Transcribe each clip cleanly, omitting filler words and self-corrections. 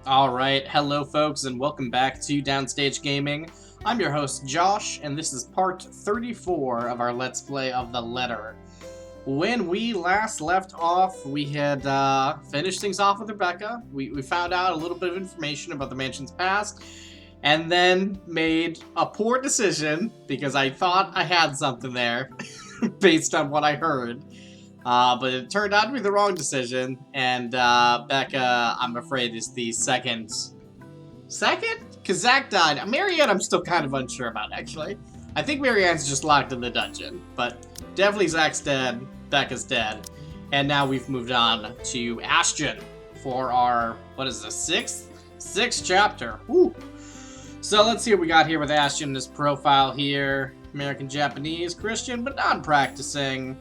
Alright, hello folks, and welcome back to Downstage Gaming. I'm your host, Josh, and this is part 34 of our Let's Play of The Letter. When we last left off, we had finished things off with Rebecca. We found out a little bit of information about the mansion's past, and then made a poor decision, because I thought I had something there, based on what I heard. But it turned out to be the wrong decision, and Becca, I'm afraid, is the second? Because Zach died. Marianne, I'm still kind of unsure about, actually. I think Marianne's just locked in the dungeon, but definitely Zach's dead, Becca's dead, and now we've moved on to Ashton for our, what is this, sixth chapter. Woo! So let's see what we got here with Ashton. This profile here, American Japanese, Christian, but non-practicing.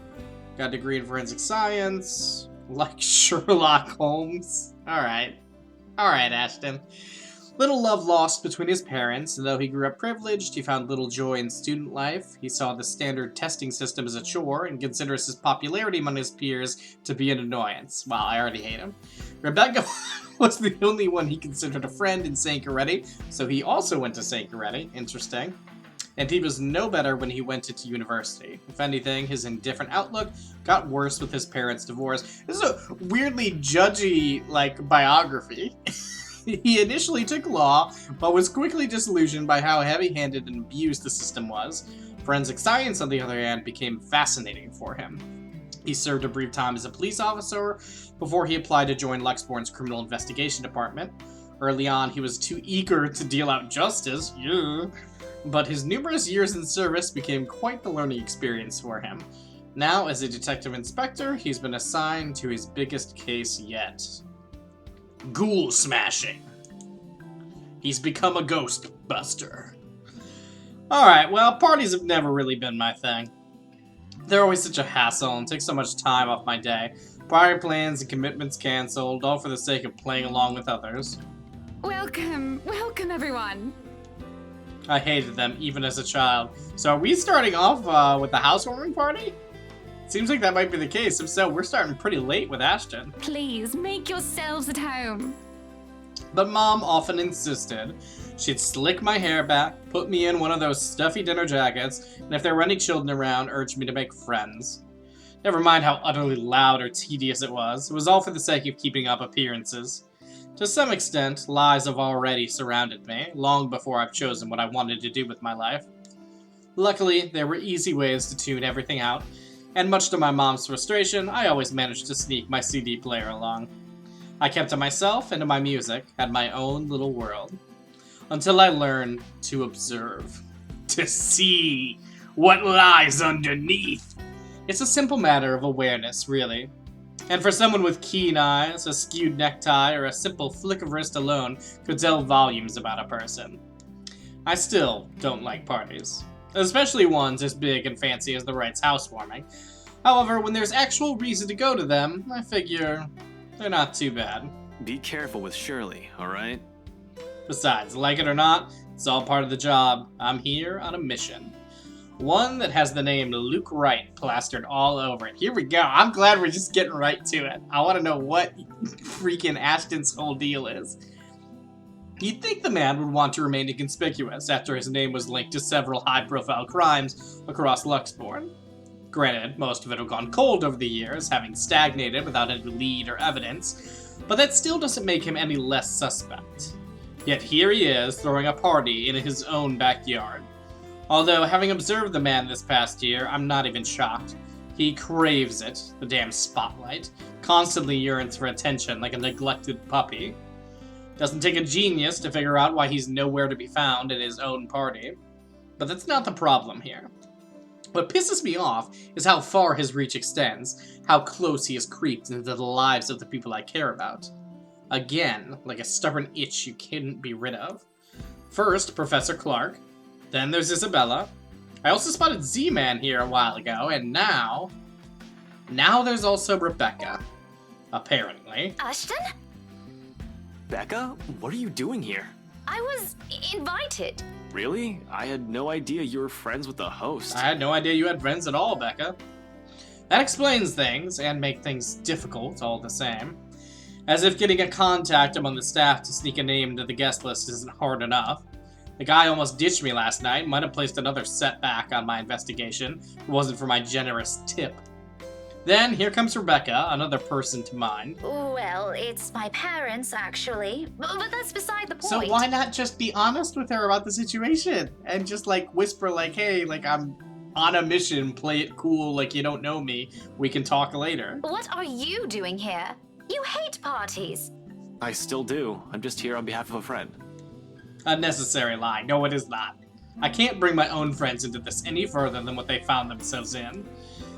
Got a degree in forensic science, like Sherlock Holmes. Alright, Ashton. Little love lost between his parents, and though he grew up privileged, he found little joy in student life. He saw the standard testing system as a chore, and considers his popularity among his peers to be an annoyance. Wow, I already hate him. Rebecca was the only one he considered a friend in St. Coretti, so he also went to St. Coretti. Interesting. And he was no better when he went into university. If anything, his indifferent outlook got worse with his parents' divorce. This is a weirdly judgy, biography. He initially took law, but was quickly disillusioned by how heavy-handed and abused the system was. Forensic science, on the other hand, became fascinating for him. He served a brief time as a police officer before he applied to join Luxborn's criminal investigation department. Early on, he was too eager to deal out justice. Yeah. But his numerous years in service became quite the learning experience for him. Now, as a detective inspector, he's been assigned to his biggest case yet. Ghoul smashing. He's become a ghost buster. Alright, well, parties have never really been my thing. They're always such a hassle and take so much time off my day. Prior plans and commitments cancelled, all for the sake of playing along with others. Welcome everyone. I hated them, even as a child. So are we starting off with the housewarming party? Seems like that might be the case. If so, we're starting pretty late with Ashton. Please, make yourselves at home. But Mom often insisted. She'd slick my hair back, put me in one of those stuffy dinner jackets, and if there were any children around, urged me to make friends. Never mind how utterly loud or tedious it was. It was all for the sake of keeping up appearances. To some extent, lies have already surrounded me, long before I've chosen what I wanted to do with my life. Luckily, there were easy ways to tune everything out, and much to my mom's frustration, I always managed to sneak my CD player along. I kept to myself and to my music, had my own little world. Until I learned to observe. To see what lies underneath. It's a simple matter of awareness, really. And for someone with keen eyes, a skewed necktie, or a simple flick of wrist alone could tell volumes about a person. I still don't like parties, especially ones as big and fancy as the Wrights' housewarming. However, when there's actual reason to go to them, I figure they're not too bad. Be careful with Shirley, alright? Besides, like it or not, it's all part of the job. I'm here on a mission. One that has the name Luke Wright plastered all over it. Here we go. I'm glad we're just getting right to it. I want to know what freaking Ashton's whole deal is. You'd think the man would want to remain inconspicuous after his name was linked to several high-profile crimes across Luxborn. Granted, most of it have gone cold over the years, having stagnated without any lead or evidence, but that still doesn't make him any less suspect. Yet here he is, throwing a party in his own backyard. Although, having observed the man this past year, I'm not even shocked. He craves it, the damn spotlight. Constantly yearns for attention like a neglected puppy. Doesn't take a genius to figure out why he's nowhere to be found in his own party. But that's not the problem here. What pisses me off is how far his reach extends, how close he has creeped into the lives of the people I care about. Again, like a stubborn itch you couldn't be rid of. First, Professor Clark. Then there's Isabella. I also spotted Z-Man here a while ago, and now there's also Rebecca. Apparently. Ashton? Becca, what are you doing here? I was invited. Really? I had no idea you were friends with the host. I had no idea you had friends at all, Becca. That explains things, and make things difficult all the same. As if getting a contact among the staff to sneak a name into the guest list isn't hard enough. The guy almost ditched me last night, might have placed another setback on my investigation if it wasn't for my generous tip. Then, here comes Rebecca, another person to mind. Well, it's my parents, actually. But that's beside the point. So why not just be honest with her about the situation? And just, like, whisper, like, hey, like, I'm on a mission, play it cool, like you don't know me. We can talk later. What are you doing here? You hate parties. I still do. I'm just here on behalf of a friend. Unnecessary lie. No, it is not. I can't bring my own friends into this any further than what they found themselves in.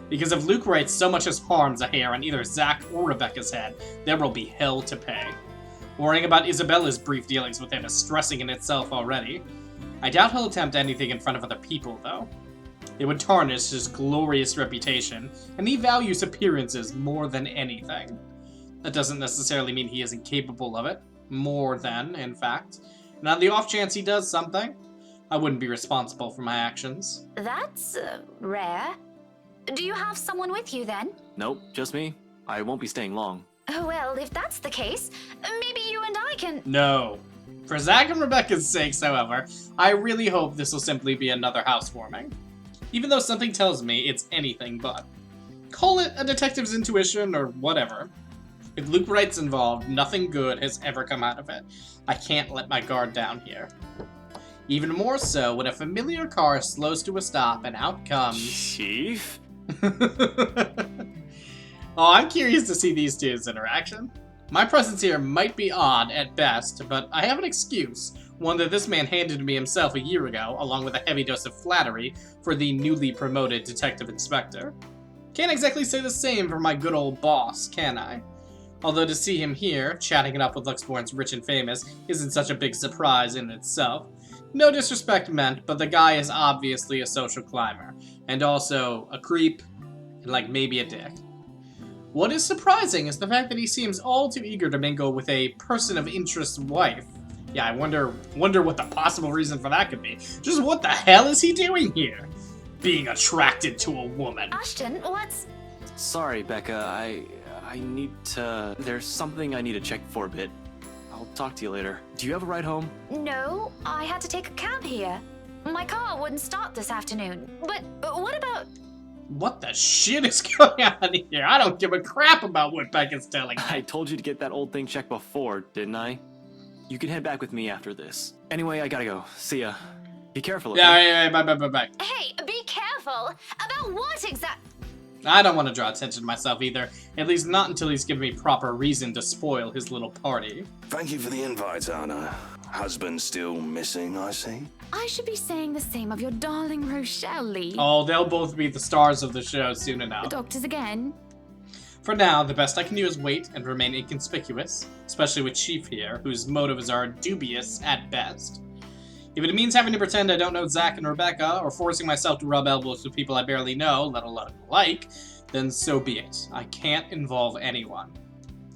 Because if Luke Wright so much as harms a hair on either Zach or Rebecca's head, there will be hell to pay. Worrying about Isabella's brief dealings with him is stressing in itself already. I doubt he'll attempt anything in front of other people, though. It would tarnish his glorious reputation, and he values appearances more than anything. That doesn't necessarily mean he isn't capable of it. More than, in fact. And on the off chance he does something, I wouldn't be responsible for my actions. That's rare. Do you have someone with you then? Nope, just me. I won't be staying long. Well, if that's the case, maybe you and I can... No. For Zach and Rebecca's sakes, however, I really hope this will simply be another housewarming. Even though something tells me it's anything but. Call it a detective's intuition or whatever. If Luke Wright's involved, nothing good has ever come out of it. I can't let my guard down here. Even more so when a familiar car slows to a stop and out comes... Chief? Oh, I'm curious to see these two's interaction. My presence here might be odd at best, but I have an excuse. One that this man handed to me himself a year ago, along with a heavy dose of flattery for the newly promoted detective inspector. Can't exactly say the same for my good old boss, can I? Although to see him here, chatting it up with Luxborn's rich and famous, isn't such a big surprise in itself. No disrespect meant, but the guy is obviously a social climber, and also a creep, and like maybe a dick. What is surprising is the fact that he seems all too eager to mingle with a person of interest's wife. Yeah, I wonder what the possible reason for that could be. Just what the hell is he doing here? Being attracted to a woman. Ashton, what's... Sorry, Becca. I need to... There's something I need to check for a bit. I'll talk to you later. Do you have a ride home? No, I had to take a cab here. My car wouldn't start this afternoon. But what about... What the shit is going on here? I don't give a crap about what Becca's telling me. I told you to get that old thing checked before, didn't I? You can head back with me after this. Anyway, I gotta go. See ya. Be careful, okay? Yeah, bye. Hey, be careful! About what I don't want to draw attention to myself either. At least not until he's given me proper reason to spoil his little party. Thank you for the invite, Anna. Husband still missing, I see. I should be saying the same of your darling Rochelle Lee. Oh, they'll both be the stars of the show soon The enough. doctors again. For now, the best I can do is wait and remain inconspicuous, especially with Chief here, whose motives are dubious at best. If it means having to pretend I don't know Zach and Rebecca, or forcing myself to rub elbows with people I barely know, let alone like, then so be it. I can't involve anyone.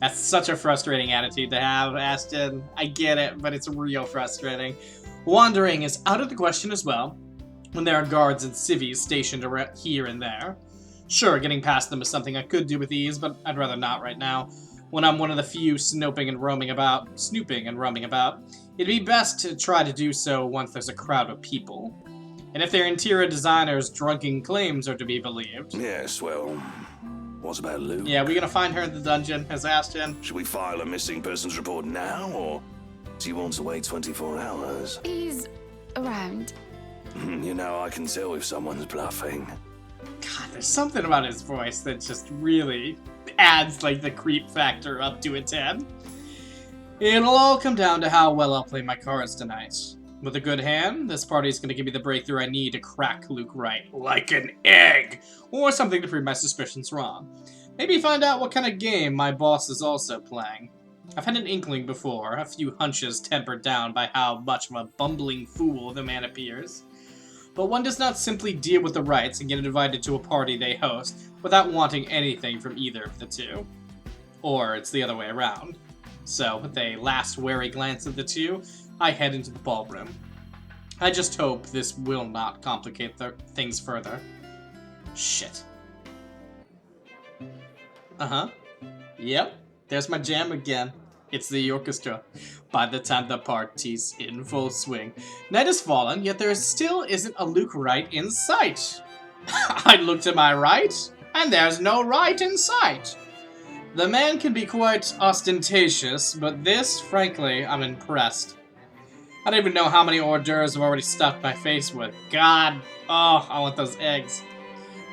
That's such a frustrating attitude to have, Ashton. I get it, but it's real frustrating. Wandering is out of the question as well, when there are guards and civvies stationed here and there. Sure, getting past them is something I could do with ease, but I'd rather not right now. When I'm one of the few snooping and roaming about, it'd be best to try to do so once there's a crowd of people. And if their interior designers' drunken claims are to be believed. Yes, well, what's about Luke? Yeah, we gonna find her in the dungeon, as Ashton? Should we file a missing persons report now, or do you want to wait 24 hours? He's around. You know, I can tell if someone's bluffing. God, there's something about his voice that just really adds, like, the creep factor up to a 10. It'll all come down to how well I'll play my cards tonight. With a good hand, this party's gonna give me the breakthrough I need to crack Luke Wright like an egg, or something to prove my suspicions wrong. Maybe find out what kind of game my boss is also playing. I've had an inkling before, a few hunches tempered down by how much of a bumbling fool the man appears. But one does not simply deal with the Wrights and get invited to a party they host without wanting anything from either of the two. Or it's the other way around. So, with a last wary glance at the two, I head into the ballroom. I just hope this will not complicate things further. Shit. Uh-huh. Yep. There's my jam again. It's the orchestra. By the time the party's in full swing. Night has fallen, yet there still isn't a Luke Wright in sight. I look to my right, and there's no Wright in sight. The man can be quite ostentatious, but this, frankly, I'm impressed. I don't even know how many hors d'oeuvres I've already stuffed my face with. God, oh, I want those eggs.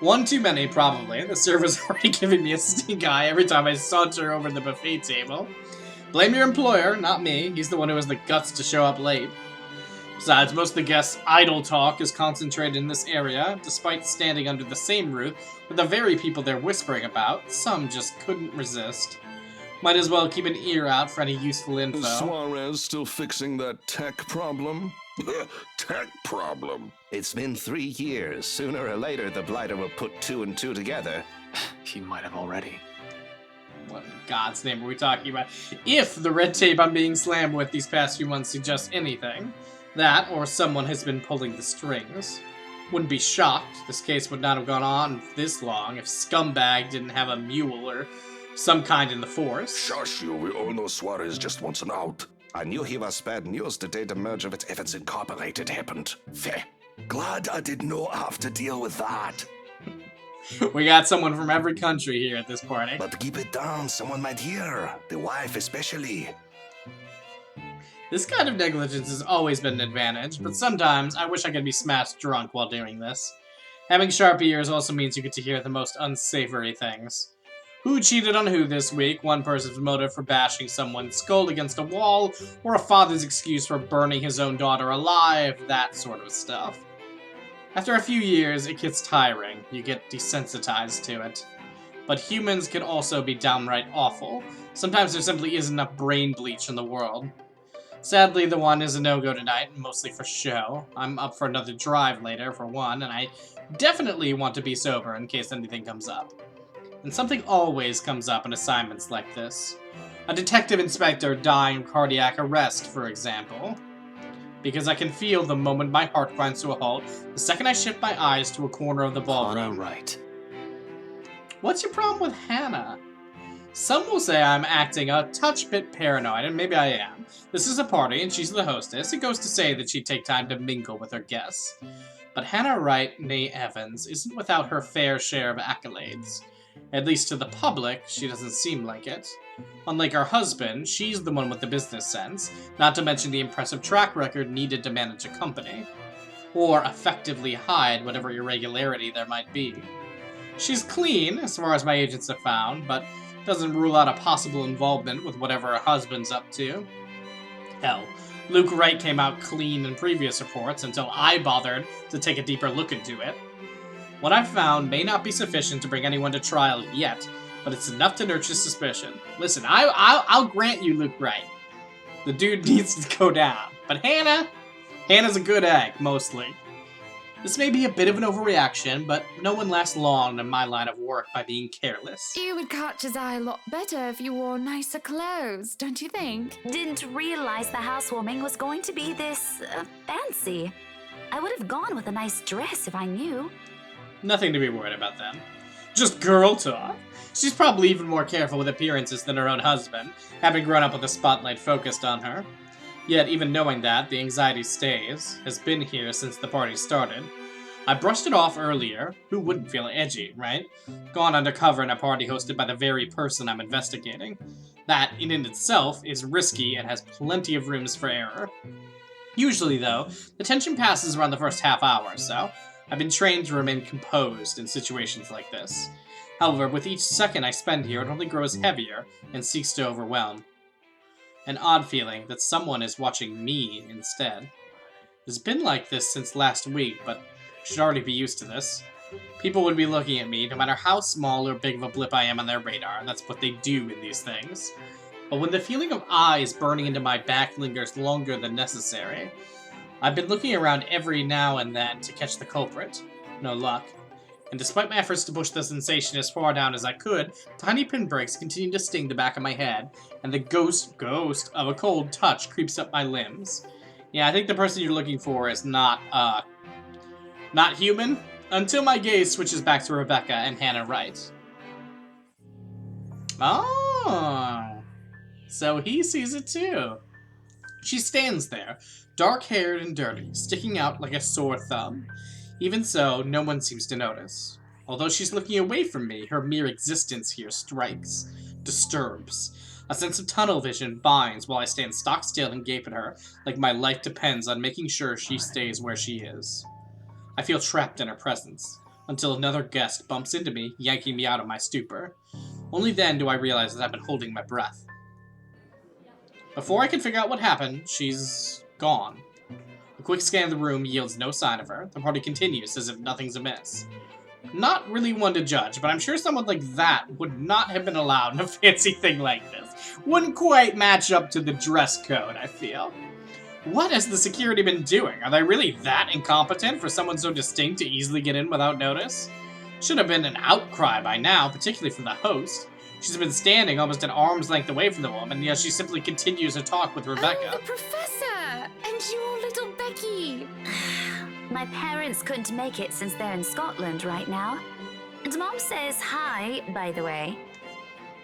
One too many, probably. The server's already giving me a stink eye every time I saunter over the buffet table. Blame your employer, not me. He's the one who has the guts to show up late. Besides, most of the guests' idle talk is concentrated in this area, despite standing under the same roof with the very people they're whispering about. Some just couldn't resist. Might as well keep an ear out for any useful info. Suarez still fixing that tech problem? Tech problem? It's been 3 years. Sooner or later, the Blighter will put 2 and 2 together. He might have already. What in God's name are we talking about? If the red tape I'm being slammed with these past few months suggests anything, that or someone has been pulling the strings. Wouldn't be shocked. This case would not have gone on this long if Scumbag didn't have a mule or some kind in the force. Shush you, we all know Suarez just wants an out. I knew he was bad news the day the merger with Evans Incorporated happened. Feh. Glad I did not have to deal with that. We got someone from every country here at this party. But keep it down, someone might hear. The wife especially. This kind of negligence has always been an advantage, but sometimes I wish I could be smashed drunk while doing this. Having sharp ears also means you get to hear the most unsavory things. Who cheated on who this week, one person's motive for bashing someone's skull against a wall, or a father's excuse for burning his own daughter alive, that sort of stuff. After a few years, it gets tiring. You get desensitized to it. But humans can also be downright awful. Sometimes there simply isn't enough brain bleach in the world. Sadly, the one is a no-go tonight, mostly for show. I'm up for another drive later, for one, and I definitely want to be sober in case anything comes up. And something always comes up in assignments like this. A detective inspector dying of cardiac arrest, for example. Because I can feel the moment my heart grinds to a halt, the second I shift my eyes to a corner of the ballroom. Hannah Wright. What's your problem with Hannah? Some will say I'm acting a touch bit paranoid, and maybe I am. This is a party, and she's the hostess. It goes to say that she'd take time to mingle with her guests. But Hannah Wright, née Evans, isn't without her fair share of accolades. At least to the public, she doesn't seem like it. Unlike her husband, she's the one with the business sense, not to mention the impressive track record needed to manage a company. Or effectively hide whatever irregularity there might be. She's clean, as far as my agents have found, but doesn't rule out a possible involvement with whatever her husband's up to. Hell, Luke Wright came out clean in previous reports until I bothered to take a deeper look into it. What I've found may not be sufficient to bring anyone to trial yet, but it's enough to nurture suspicion. Listen, I'll grant you Luke Wright. The dude needs to go down. But Hannah's a good egg, mostly. This may be a bit of an overreaction, but no one lasts long in my line of work by being careless. You would catch his eye a lot better if you wore nicer clothes, don't you think? Didn't realize the housewarming was going to be this fancy. I would have gone with a nice dress if I knew. Nothing to be worried about then. Just girl talk. She's probably even more careful with appearances than her own husband, having grown up with the spotlight focused on her. Yet, even knowing that, the anxiety stays, has been here since the party started. I brushed it off earlier. Who wouldn't feel edgy, right? Gone undercover in a party hosted by the very person I'm investigating. That, in and itself, is risky and has plenty of rooms for error. Usually, though, the tension passes around the first half hour or so. I've been trained to remain composed in situations like this. However, with each second I spend here, it only grows heavier and seeks to overwhelm. An odd feeling that someone is watching me instead. It's been like this since last week, but I should already be used to this. People would be looking at me, no matter how small or big of a blip I am on their radar. That's what they do in these things. But when the feeling of eyes burning into my back lingers longer than necessary, I've been looking around every now and then to catch the culprit. No luck. And despite my efforts to push the sensation as far down as I could, tiny pinpricks continue to sting the back of my head, and the ghost of a cold touch creeps up my limbs. Yeah, I think the person you're looking for is not human, until my gaze switches back to Rebecca and Hannah Wright. Oh, So he sees it too. She stands there, dark-haired and dirty, sticking out like a sore thumb. Even so, no one seems to notice. Although she's looking away from me, her mere existence here strikes, disturbs. A sense of tunnel vision binds while I stand stock still and gape at her, like my life depends on making sure she stays where she is. I feel trapped in her presence, until another guest bumps into me, yanking me out of my stupor. Only then do I realize that I've been holding my breath. Before I can figure out what happened, she's gone. A quick scan of the room yields no sign of her. The party continues as if nothing's amiss. Not really one to judge, but I'm sure someone like that would not have been allowed in a fancy thing like this. Wouldn't quite match up to the dress code, I feel. What has the security been doing? Are they really that incompetent for someone so distinct to easily get in without notice? Should have been an outcry by now, particularly from the host. She's been standing almost an arm's length away from the woman, yet she simply continues to talk with Rebecca. Oh, the professor! And your little Becky! My parents couldn't make it since they're in Scotland right now. And Mom says hi, by the way.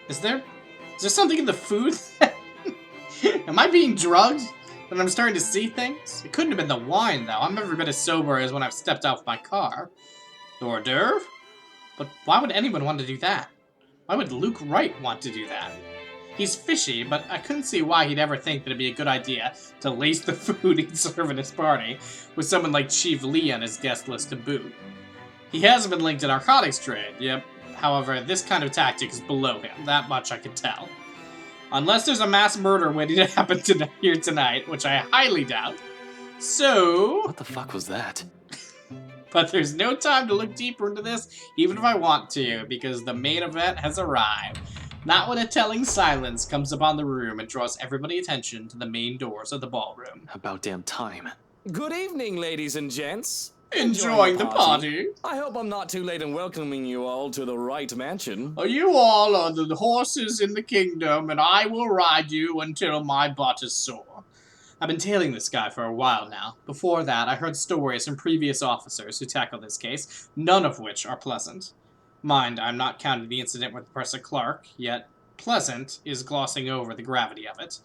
Is there something in the food? Am I being drugged? And I'm starting to see things? It couldn't have been the wine, though. I'm every bit as sober as when I've stepped out of my car. The hors d'oeuvre? But why would anyone want to do that? Why would Luke Wright want to do that? He's fishy, but I couldn't see why he'd ever think that it'd be a good idea to lace the food he'd serve at his party with someone like Chief Lee on his guest list to boot. He hasn't been linked to narcotics trade, yep. However, this kind of tactic is below him, that much I could tell. Unless there's a mass murder waiting to happen here tonight, which I highly doubt. So... What the fuck was that? But there's no time to look deeper into this, even if I want to, because the main event has arrived. Not when a telling silence comes upon the room and draws everybody's attention to the main doors of the ballroom. About damn time. Good evening, ladies and gents. Enjoying the party. I hope I'm not too late in welcoming you all to the Wright Mansion. You all are the horses in the kingdom, and I will ride you until my butt is sore. I've been tailing this guy for a while now. Before that, I heard stories from previous officers who tackled this case, none of which are pleasant. Mind, I'm not counting the incident with Professor Clark, yet pleasant is glossing over the gravity of it.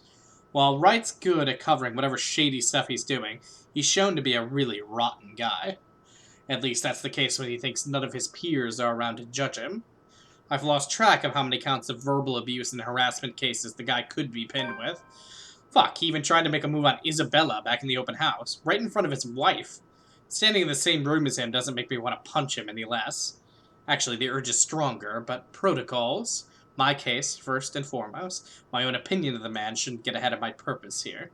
While Wright's good at covering whatever shady stuff he's doing, he's shown to be a really rotten guy. At least that's the case when he thinks none of his peers are around to judge him. I've lost track of how many counts of verbal abuse and harassment cases the guy could be pinned with. Fuck, he even tried to make a move on Isabella back in the open house, right in front of his wife. Standing in the same room as him doesn't make me want to punch him any less. Actually, the urge is stronger, but protocols. My case, first and foremost. My own opinion of the man shouldn't get ahead of my purpose here.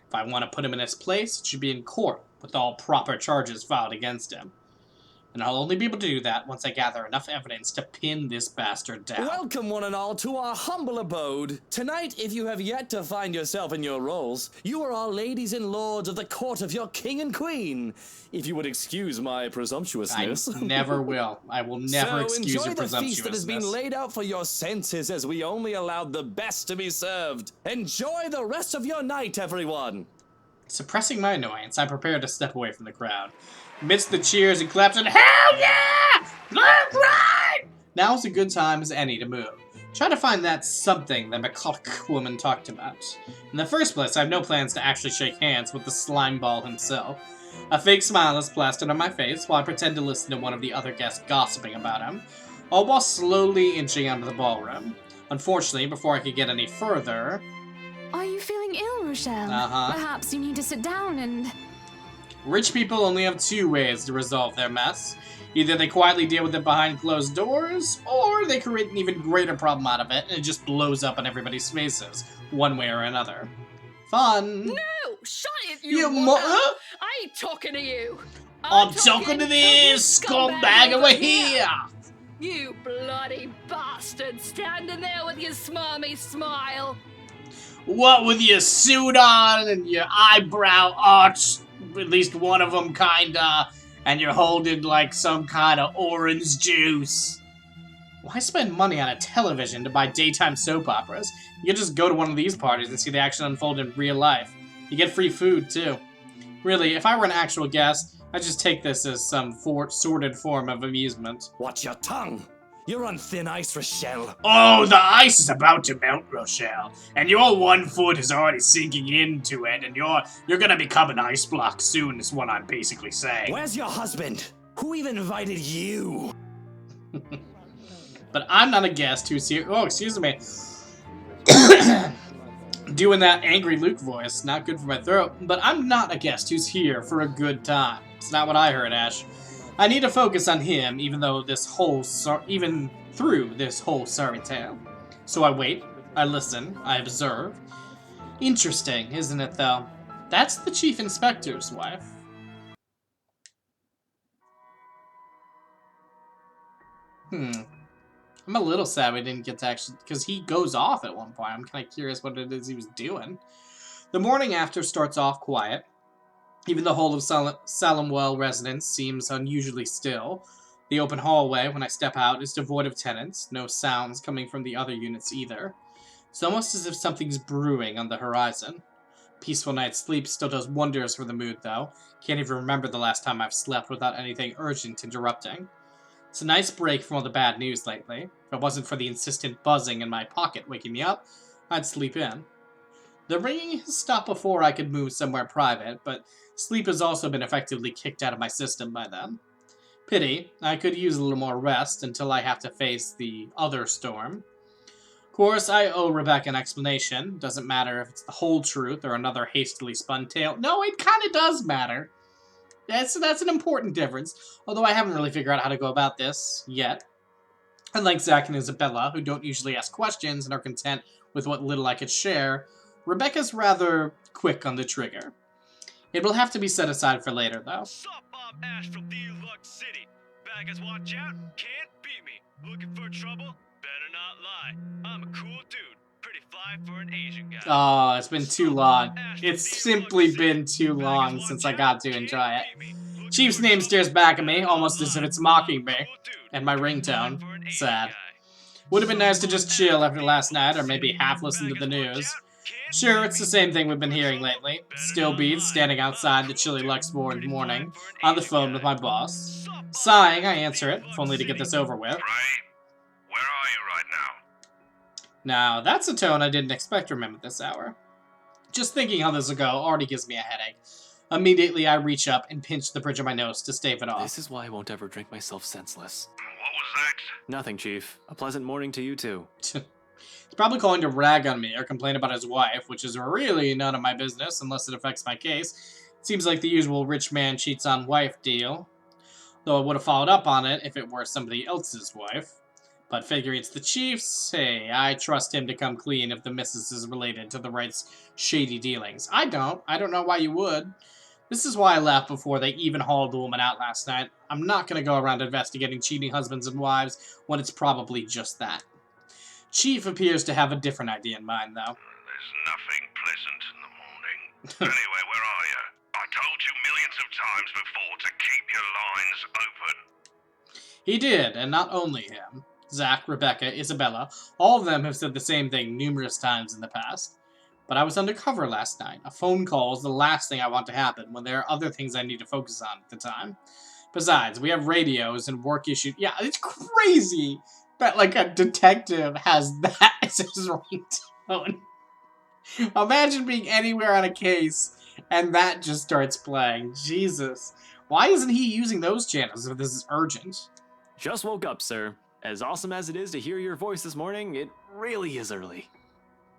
If I want to put him in his place, it should be in court, with all proper charges filed against him. And I'll only be able to do that once I gather enough evidence to pin this bastard down. Welcome, one and all, to our humble abode. Tonight, if you have yet to find yourself in your roles, you are our ladies and lords of the court of your king and queen. If you would excuse my presumptuousness. I never will. I will never excuse your presumptuousness. So enjoy the feast that has been laid out for your senses, as we only allowed the best to be served. Enjoy the rest of your night, everyone. Suppressing my annoyance, I prepare to step away from the crowd. Amidst the cheers and claps and hell yeah! Luke Wright! Now's a good time as any to move. Try to find that something that McCulloch woman talked about. In the first place, I have no plans to actually shake hands with the slime ball himself. A fake smile is plastered on my face while I pretend to listen to one of the other guests gossiping about him, all while slowly inching out of the ballroom. Unfortunately, before I could get any further... Are you feeling ill, Rochelle? Perhaps you need to sit down and... Rich people only have two ways to resolve their mess. Either they quietly deal with it behind closed doors, or they create an even greater problem out of it, and it just blows up in everybody's faces, one way or another. Fun! No! Shut it, you mother! I ain't talking to you! I'm talking to this scumbag over here! You bloody bastard, standing there with your smarmy smile! What with your suit on and your eyebrow arched, at least one of them kinda, and you're holding like some kind of orange juice. Why spend money on a television to buy daytime soap operas? You could just go to one of these parties and see the action unfold in real life. You get free food, too. Really, if I were an actual guest, I'd just take this as some sordid form of amusement. Watch your tongue! You're on thin ice, Rochelle. Oh, the ice is about to melt, Rochelle, and your 1 foot is already sinking into it, and you're gonna become an ice block soon, is what I'm basically saying. Where's your husband? Who even invited you? But I'm not a guest who's here. Oh, excuse me. Doing that angry Luke voice, not good for my throat. But I'm not a guest who's here for a good time. It's not what I heard, Ash. I need to focus on him, even through this whole sorry tale. So I wait, I listen, I observe. Interesting, isn't it, though? That's the Chief Inspector's wife. I'm a little sad we didn't get to actually, because he goes off at one point. I'm kind of curious what it is he was doing. The morning after starts off quiet. Even the whole of Salemwell residence seems unusually still. The open hallway, when I step out, is devoid of tenants. No sounds coming from the other units either. It's almost as if something's brewing on the horizon. Peaceful night's sleep still does wonders for the mood, though. Can't even remember the last time I've slept without anything urgent interrupting. It's a nice break from all the bad news lately. If it wasn't for the insistent buzzing in my pocket waking me up, I'd sleep in. The ringing has stopped before I could move somewhere private, but sleep has also been effectively kicked out of my system by then. Pity, I could use a little more rest until I have to face the other storm. Of course, I owe Rebecca an explanation. Doesn't matter if it's the whole truth or another hastily spun tale. No, it kind of does matter. That's an important difference, although I haven't really figured out how to go about this yet. Unlike Zach and Isabella, who don't usually ask questions and are content with what little I could share, Rebecca's rather quick on the trigger. It will have to be set aside for later, though. Sup, I'm Ash from Deluxe City. Baggers, watch out, can't beat me. Looking for trouble? Better not lie. I'm a cool dude. Pretty fly for an Asian guy. Oh, it's been too long. It's simply been too long since I got to enjoy it. Chief's name stares back at me, almost as if it's mocking me. And my ringtone. Sad. Would have been nice to just chill after last night, or maybe half listen to the news. Sure, it's the same thing we've been hearing lately. Still beats standing outside the chilly Luxembourg morning, on the phone with my boss. Sighing, I answer it, if only to get this over with. Ray, where are you right now? Now, that's a tone I didn't expect from him at this hour. Just thinking how this will go already gives me a headache. Immediately, I reach up and pinch the bridge of my nose to stave it off. This is why I won't ever drink myself senseless. What was that? Nothing, Chief. A pleasant morning to you, too. He's probably calling to rag on me or complain about his wife, which is really none of my business unless it affects my case. It seems like the usual rich man cheats on wife deal. Though I would have followed up on it if it were somebody else's wife. But figuring it's the Chief's, hey, I trust him to come clean if the missus is related to the right's shady dealings. I don't know why you would. This is why I left before they even hauled the woman out last night. I'm not going to go around investigating cheating husbands and wives when it's probably just that. Chief appears to have a different idea in mind, though. There's nothing pleasant in the morning. Anyway, where are you? I told you millions of times before to keep your lines open. He did, and not only him. Zach, Rebecca, Isabella, all of them have said the same thing numerous times in the past. But I was undercover last night. A phone call is the last thing I want to happen when there are other things I need to focus on at the time. Besides, we have radios and work issues. Yeah, it's crazy that, like, a detective has that as his ringtone. Imagine being anywhere on a case and that just starts playing. Jesus. Why isn't he using those channels if this is urgent? Just woke up, sir. As awesome as it is to hear your voice this morning, it really is early.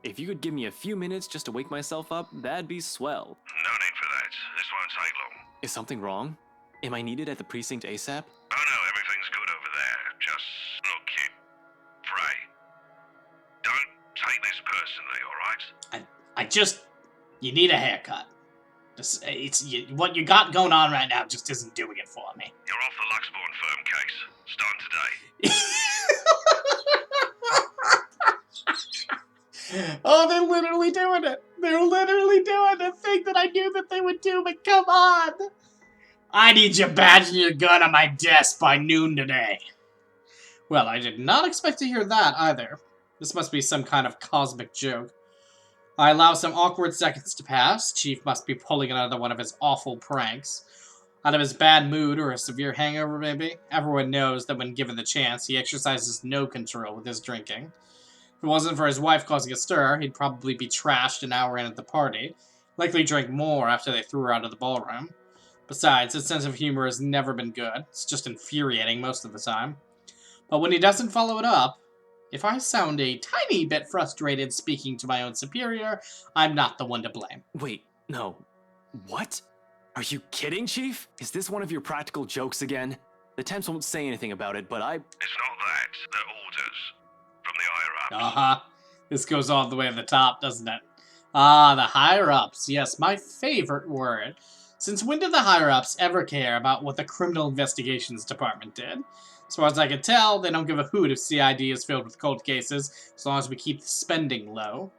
If you could give me a few minutes just to wake myself up, that'd be swell. No need for that. This won't take long. Is something wrong? Am I needed at the precinct ASAP? Oh no, everything's good over there. Just look, kid. Pray. Don't take this personally, alright? You need a haircut. What you got going on right now just isn't doing it for me. You're off the Luxembourg firm case. Starting today. Oh, they're literally doing it. They're literally doing the thing that I knew that they would do, but come on. I need your badge and your gun on my desk by noon today. Well, I did not expect to hear that either. This must be some kind of cosmic joke. I allow some awkward seconds to pass. Chief must be pulling another one of his awful pranks. Out of his bad mood or a severe hangover, maybe? Everyone knows that when given the chance, he exercises no control with his drinking. If it wasn't for his wife causing a stir, he'd probably be trashed an hour in at the party. Likely drank more after they threw her out of the ballroom. Besides, his sense of humor has never been good. It's just infuriating most of the time. But when he doesn't follow it up, if I sound a tiny bit frustrated speaking to my own superior, I'm not the one to blame. Wait, no. What? Are you kidding, Chief? Is this one of your practical jokes again? The Temps won't say anything about it, but I... It's not that. They're orders. From the higher-ups. Uh-huh. This goes all the way to the top, doesn't it? Ah, the higher-ups. Yes, my favorite word. Since when did the higher-ups ever care about what the Criminal Investigations Department did? As far as I can tell, they don't give a hoot if CID is filled with cold cases, as long as we keep the spending low.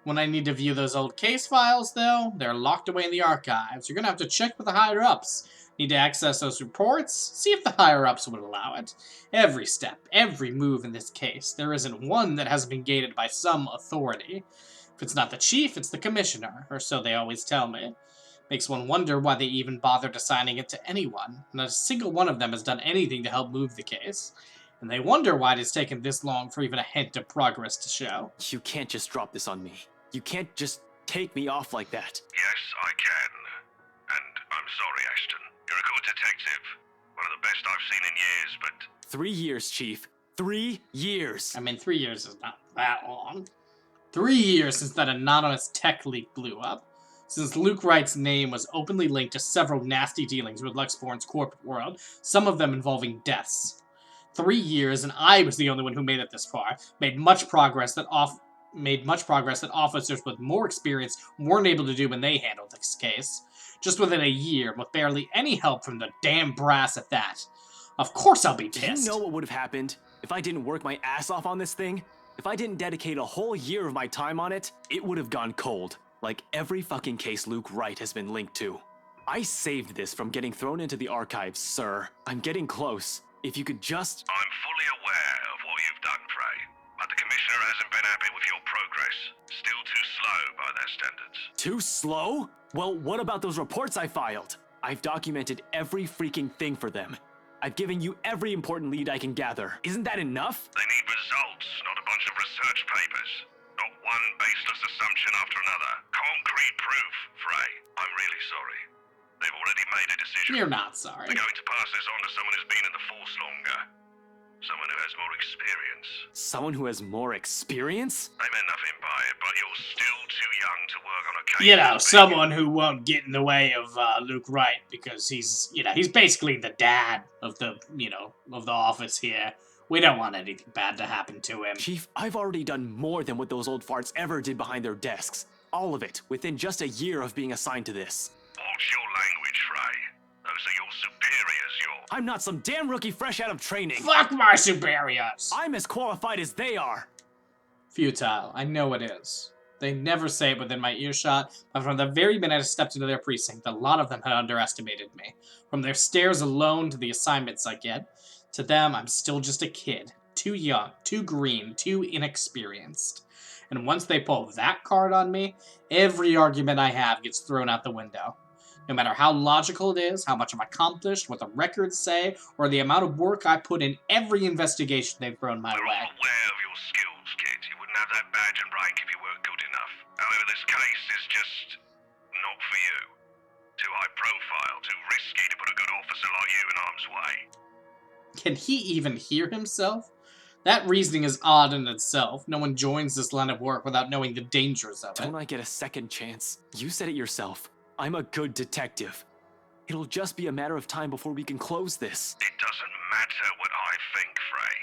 When I need to view those old case files, though, they're locked away in the archives. You're gonna have to check with the higher-ups. Need to access those reports? See if the higher-ups would allow it. Every step, every move in this case, there isn't one that hasn't been gated by some authority. If it's not the chief, it's the commissioner, or so they always tell me. Makes one wonder why they even bothered assigning it to anyone. Not a single one of them has done anything to help move the case. And they wonder why it has taken this long for even a hint of progress to show. You can't just drop this on me. You can't just take me off like that. Yes, I can. And I'm sorry, Ashton. You're a good detective. One of the best I've seen in years, but... 3 years, Chief. 3 years. I mean, 3 years is not that long. 3 years since that anonymous tech leak blew up. Since Luke Wright's name was openly linked to several nasty dealings with Luxborn's corporate world, some of them involving deaths. 3 years, and I was the only one who made it this far. Made much progress that officers with more experience weren't able to do when they handled this case. Just within a year, with barely any help from the damn brass at that. Of course I'll be pissed. Do you know what would have happened if I didn't work my ass off on this thing? If I didn't dedicate a whole year of my time on it, it would have gone cold. Like every fucking case Luke Wright has been linked to. I saved this from getting thrown into the archives, sir. I'm getting close. If you could just... I'm fully aware of what you've done, Frey. But the Commissioner hasn't been happy with your progress. Still too slow by their standards. Too slow? Well, what about those reports I filed? I've documented every freaking thing for them. I've given you every important lead I can gather. Isn't that enough? They need results, not a bunch of research papers. Not one baseless assumption after another. Concrete proof, Frey. I'm really sorry. They've already made a decision. You're not sorry. They're going to pass this on to someone who's been in the force longer. Someone who has more experience. Someone who has more experience? They meant nothing by it, but you're still too young to work on a case. You know, someone who won't get in the way of Luke Wright because he's basically the dad of the office here. We don't want anything bad to happen to him. Chief, I've already done more than what those old farts ever did behind their desks. All of it, within just a year of being assigned to this. Watch your language, Frey. Those are your superiors, I'm not some damn rookie fresh out of training. Fuck my superiors! I'm as qualified as they are. Futile. I know it is. They never say it within my earshot, but from the very minute I stepped into their precinct, a lot of them had underestimated me. From their stares alone to the assignments I get, to them, I'm still just a kid. Too young, too green, too inexperienced. And once they pull that card on me, every argument I have gets thrown out the window. No matter how logical it is, how much I'm accomplished, what the records say, or the amount of work I put in every investigation they've thrown my We're way. all aware of your skills, kid. You wouldn't have that badge and rank if you weren't good enough. However, this case is just not for you. Too high profile, too risky to put a good officer like you in harm's way. Can he even hear himself? That reasoning is odd in itself. No one joins this line of work without knowing the dangers of it. Don't I get a second chance? You said it yourself. I'm a good detective. It'll just be a matter of time before we can close this. It doesn't matter what I think, Frey.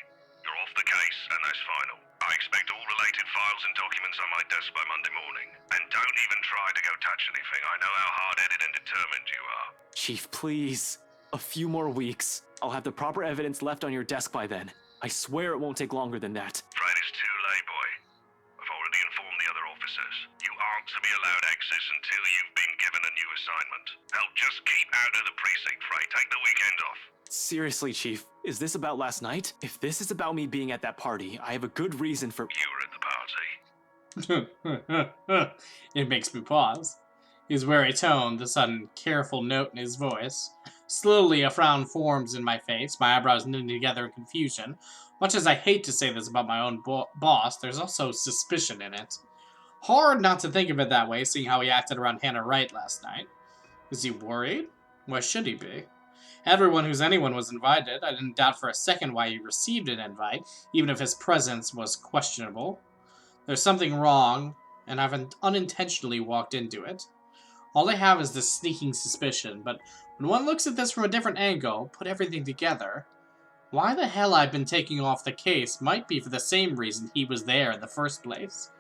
You're off the case, and that's final. I expect all related files and documents on my desk by Monday morning. And don't even try to go touch anything. I know how hard-headed and determined you are. Chief, please. A few more weeks. I'll have the proper evidence left on your desk by then. I swear it won't take longer than that. Fred, it's too late, boy. I've already informed the other officers. You aren't to be allowed access until you've been given a new assignment. Hell, just keep out of the precinct, Fred. Take the weekend off. Seriously, Chief, is this about last night? If this is about me being at that party, I have a good reason for— You were at the party. It makes me pause. His wary tone, the sudden careful note in his voice. Slowly, a frown forms in my face, my eyebrows knitting together in confusion. Much as I hate to say this about my own boss, there's also suspicion in it. Hard not to think of it that way, seeing how he acted around Hannah Wright last night. Is he worried? Why should he be? Everyone who's anyone was invited. I didn't doubt for a second why he received an invite, even if his presence was questionable. There's something wrong, and I've unintentionally walked into it. All I have is this sneaking suspicion, but when one looks at this from a different angle, put everything together, why the hell I've been taking off the case might be for the same reason he was there in the first place.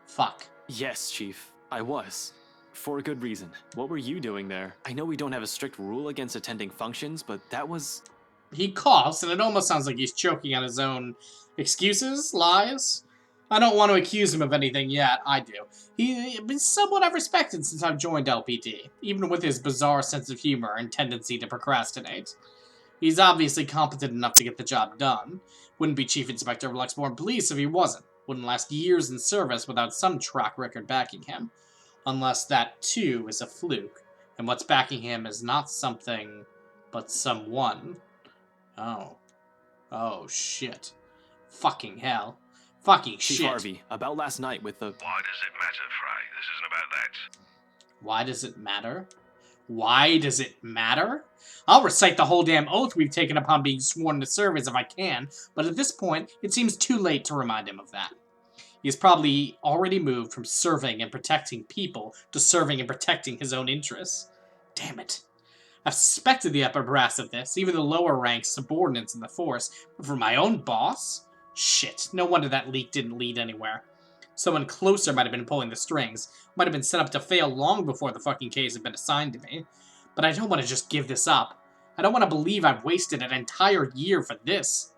Fuck. Yes, Chief, I was. For a good reason. What were you doing there? I know we don't have a strict rule against attending functions, but that was... He coughs, and it almost sounds like he's choking on his own excuses, lies. I don't want to accuse him of anything yet, I do. He's been somewhat I've respected since I've joined LPD, even with his bizarre sense of humor and tendency to procrastinate. He's obviously competent enough to get the job done. Wouldn't be Chief Inspector of Luxbourne Police if he wasn't. Wouldn't last years in service without some track record backing him. Unless that, too, is a fluke, and what's backing him is not something, but someone. Oh. Oh, shit. Fucking hell. Fucking Chief shit. Harvey, about last night with the... Why does it matter, Frey? This isn't about that. Why does it matter? Why does it matter? I'll recite the whole damn oath we've taken upon being sworn to service if I can, but at this point, it seems too late to remind him of that. He has probably already moved from serving and protecting people to serving and protecting his own interests. Damn it. I've suspected the upper brass of this, even the lower ranks subordinates in the force, but for my own boss? Shit, no wonder that leak didn't lead anywhere. Someone closer might have been pulling the strings, might have been set up to fail long before the fucking case had been assigned to me. But I don't want to just give this up. I don't want to believe I've wasted an entire year for this.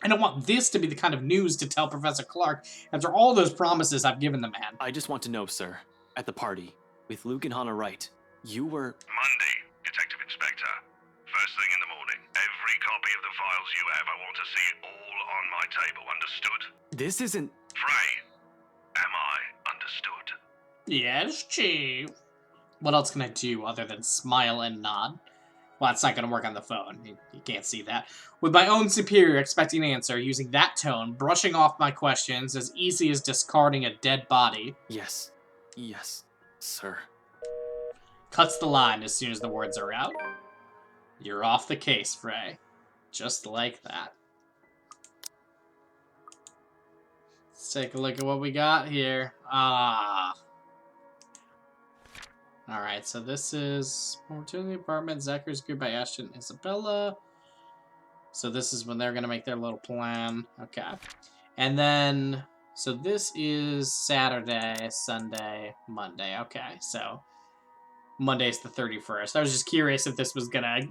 I don't want this to be the kind of news to tell Professor Clark after all those promises I've given the man. I just want to know, sir, at the party, with Luke and Hannah Wright, you were... Monday, Detective Inspector. First thing in the morning. Every copy of the files you have, I want to see it all on my table, understood? This isn't... Frey, am I understood? Yes, Chief. What else can I do other than smile and nod? Well, it's not going to work on the phone. You can't see that. With my own superior expecting an answer, using that tone, brushing off my questions, as easy as discarding a dead body. Yes. Yes, sir. Cuts the line as soon as the words are out. You're off the case, Frey. Just like that. Let's take a look at what we got here. Alright, so this is Opportunity Apartment, Zachary's Group by Ashton and Isabella. So this is when they're going to make their little plan. Okay. And then, so this is Saturday, Sunday, Monday. Okay, so Monday's the 31st. I was just curious if this was going to,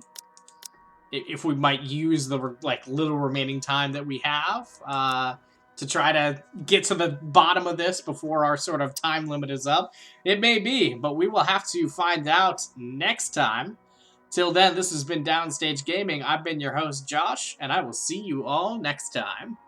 if we might use the, like, little remaining time that we have, to try to get to the bottom of this before our sort of time limit is up. It may be, but we will have to find out next time. Till then, this has been Downstage Gaming. I've been your host, Josh, and I will see you all next time.